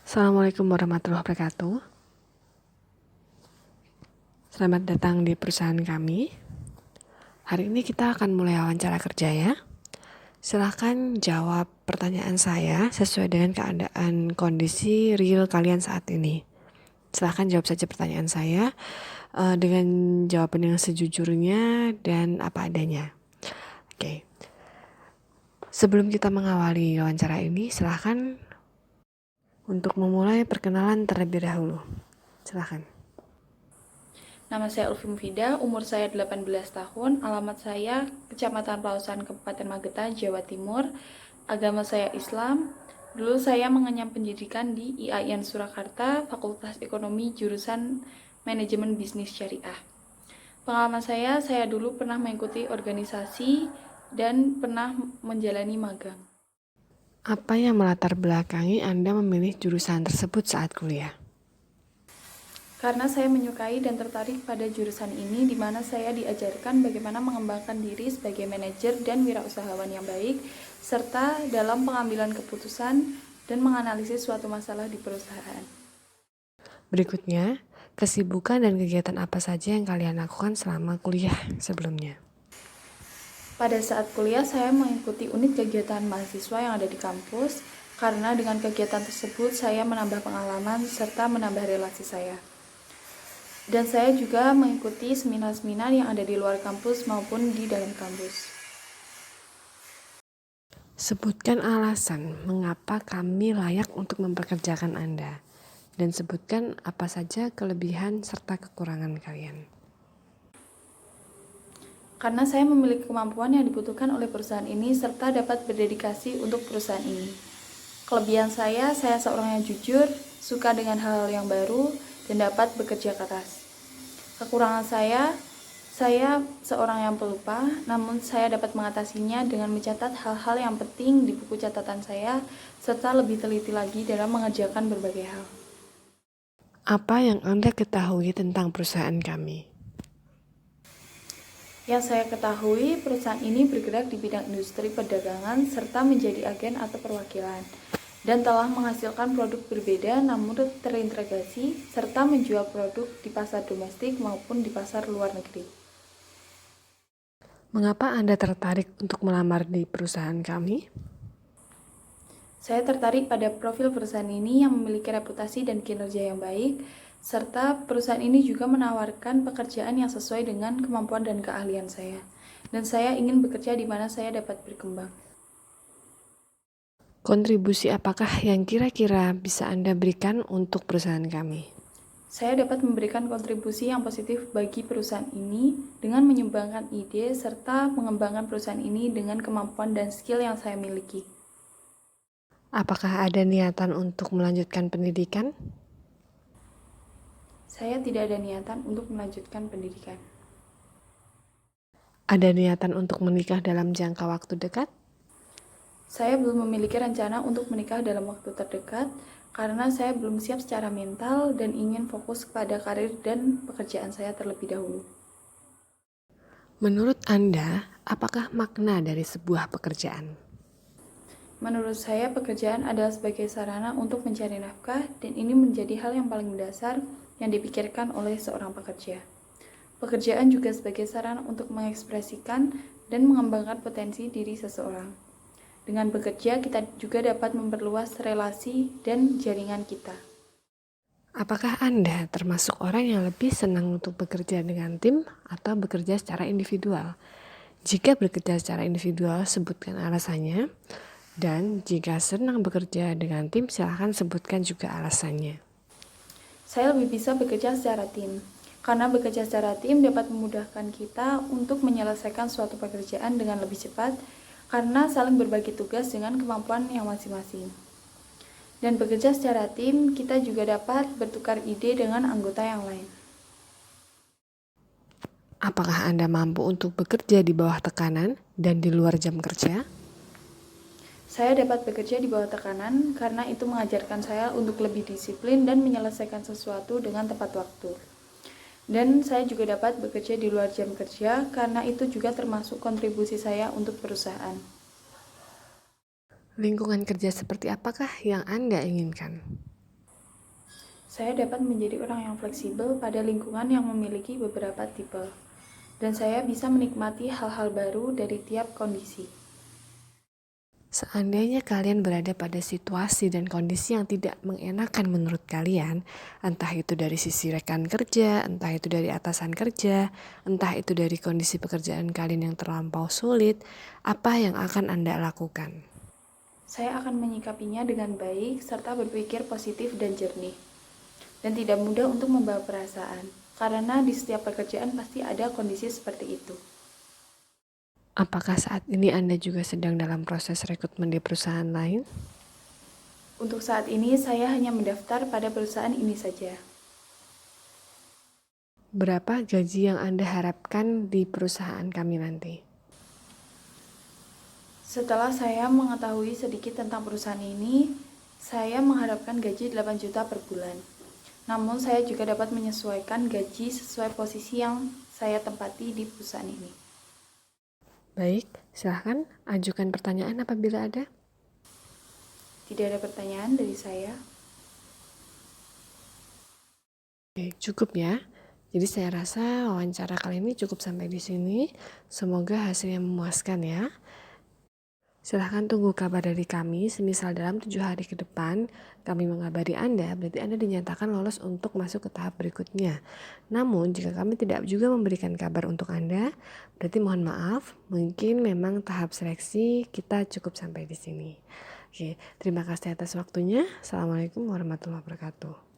Assalamualaikum warahmatullahi wabarakatuh. Selamat datang di perusahaan kami. Hari ini kita akan mulai wawancara kerja ya. Silahkan jawab pertanyaan saya sesuai dengan keadaan kondisi real kalian saat ini. Silahkan jawab saja pertanyaan saya dengan jawaban yang sejujurnya dan apa adanya. Oke. Sebelum kita mengawali wawancara ini, silahkan untuk memulai perkenalan terlebih dahulu. Silahkan. Nama saya Ulfi Mufida, umur saya 18 tahun, alamat saya Kecamatan Pelausan, Kabupaten Magetan, Jawa Timur. Agama saya Islam. Dulu saya mengenyam pendidikan di IAIN Surakarta, Fakultas Ekonomi, jurusan Manajemen Bisnis Syariah. Pengalaman saya dulu pernah mengikuti organisasi dan pernah menjalani magang. Apa yang melatar belakangi Anda memilih jurusan tersebut saat kuliah? Karena saya menyukai dan tertarik pada jurusan ini, di mana saya diajarkan bagaimana mengembangkan diri sebagai manajer dan wirausahawan yang baik, serta dalam pengambilan keputusan dan menganalisis suatu masalah di perusahaan. Berikutnya, kesibukan dan kegiatan apa saja yang kalian lakukan selama kuliah sebelumnya? Pada saat kuliah, saya mengikuti unit kegiatan mahasiswa yang ada di kampus, karena dengan kegiatan tersebut saya menambah pengalaman serta menambah relasi saya. Dan saya juga mengikuti seminar-seminar yang ada di luar kampus maupun di dalam kampus. Sebutkan alasan mengapa kami layak untuk memperkerjakan Anda. Dan sebutkan apa saja kelebihan serta kekurangan kalian. Karena saya memiliki kemampuan yang dibutuhkan oleh perusahaan ini serta dapat berdedikasi untuk perusahaan ini. Kelebihan saya seorang yang jujur, suka dengan hal-hal yang baru, dan dapat bekerja keras. Kekurangan saya seorang yang pelupa, namun saya dapat mengatasinya dengan mencatat hal-hal yang penting di buku catatan saya, serta lebih teliti lagi dalam mengerjakan berbagai hal. Apa yang Anda ketahui tentang perusahaan kami? Yang saya ketahui, perusahaan ini bergerak di bidang industri perdagangan serta menjadi agen atau perwakilan, dan telah menghasilkan produk berbeda namun terintegrasi, serta menjual produk di pasar domestik maupun di pasar luar negeri. Mengapa Anda tertarik untuk melamar di perusahaan kami? Saya tertarik pada profil perusahaan ini yang memiliki reputasi dan kinerja yang baik, serta perusahaan ini juga menawarkan pekerjaan yang sesuai dengan kemampuan dan keahlian saya. Dan saya ingin bekerja di mana saya dapat berkembang. Kontribusi apakah yang kira-kira bisa Anda berikan untuk perusahaan kami? Saya dapat memberikan kontribusi yang positif bagi perusahaan ini dengan menyumbangkan ide serta mengembangkan perusahaan ini dengan kemampuan dan skill yang saya miliki. Apakah ada niatan untuk melanjutkan pendidikan? Saya tidak ada niatan untuk melanjutkan pendidikan. Ada niatan untuk menikah dalam jangka waktu dekat? Saya belum memiliki rencana untuk menikah dalam waktu terdekat karena saya belum siap secara mental dan ingin fokus kepada karir dan pekerjaan saya terlebih dahulu. Menurut Anda, apakah makna dari sebuah pekerjaan? Menurut saya, pekerjaan adalah sebagai sarana untuk mencari nafkah, dan ini menjadi hal yang paling mendasar yang dipikirkan oleh seorang pekerja. Pekerjaan juga sebagai sarana untuk mengekspresikan dan mengembangkan potensi diri seseorang. Dengan bekerja, kita juga dapat memperluas relasi dan jaringan kita. Apakah Anda termasuk orang yang lebih senang untuk bekerja dengan tim atau bekerja secara individual? Jika bekerja secara individual, sebutkan alasannya. Dan jika senang bekerja dengan tim, silakan sebutkan juga alasannya. Saya lebih bisa bekerja secara tim, karena bekerja secara tim dapat memudahkan kita untuk menyelesaikan suatu pekerjaan dengan lebih cepat, karena saling berbagi tugas dengan kemampuan yang masing-masing. Dan bekerja secara tim, kita juga dapat bertukar ide dengan anggota yang lain. Apakah Anda mampu untuk bekerja di bawah tekanan dan di luar jam kerja? Saya dapat bekerja di bawah tekanan karena itu mengajarkan saya untuk lebih disiplin dan menyelesaikan sesuatu dengan tepat waktu. Dan saya juga dapat bekerja di luar jam kerja karena itu juga termasuk kontribusi saya untuk perusahaan. Lingkungan kerja seperti apakah yang Anda inginkan? Saya dapat menjadi orang yang fleksibel pada lingkungan yang memiliki beberapa tipe, dan saya bisa menikmati hal-hal baru dari tiap kondisi. Seandainya kalian berada pada situasi dan kondisi yang tidak mengenakan menurut kalian, entah itu dari sisi rekan kerja, entah itu dari atasan kerja, entah itu dari kondisi pekerjaan kalian yang terlampau sulit, apa yang akan Anda lakukan? Saya akan menyikapinya dengan baik serta berpikir positif dan jernih. Dan tidak mudah untuk membawa perasaan, karena di setiap pekerjaan pasti ada kondisi seperti itu. Apakah saat ini Anda juga sedang dalam proses rekrutmen di perusahaan lain? Untuk saat ini, saya hanya mendaftar pada perusahaan ini saja. Berapa gaji yang Anda harapkan di perusahaan kami nanti? Setelah saya mengetahui sedikit tentang perusahaan ini, saya mengharapkan gaji 8 juta per bulan. Namun saya juga dapat menyesuaikan gaji sesuai posisi yang saya tempati di perusahaan ini. Baik, silahkan ajukan pertanyaan apabila ada. Tidak ada pertanyaan dari saya. Oke, cukup ya. Jadi saya rasa wawancara kali ini cukup sampai di sini. Semoga hasilnya memuaskan ya. Silahkan tunggu kabar dari kami, semisal dalam 7 hari ke depan kami mengabari Anda, berarti Anda dinyatakan lolos untuk masuk ke tahap berikutnya. Namun jika kami tidak juga memberikan kabar untuk Anda, berarti mohon maaf, mungkin memang tahap seleksi kita cukup sampai di sini. Oke, terima kasih atas waktunya. Assalamualaikum warahmatullahi wabarakatuh.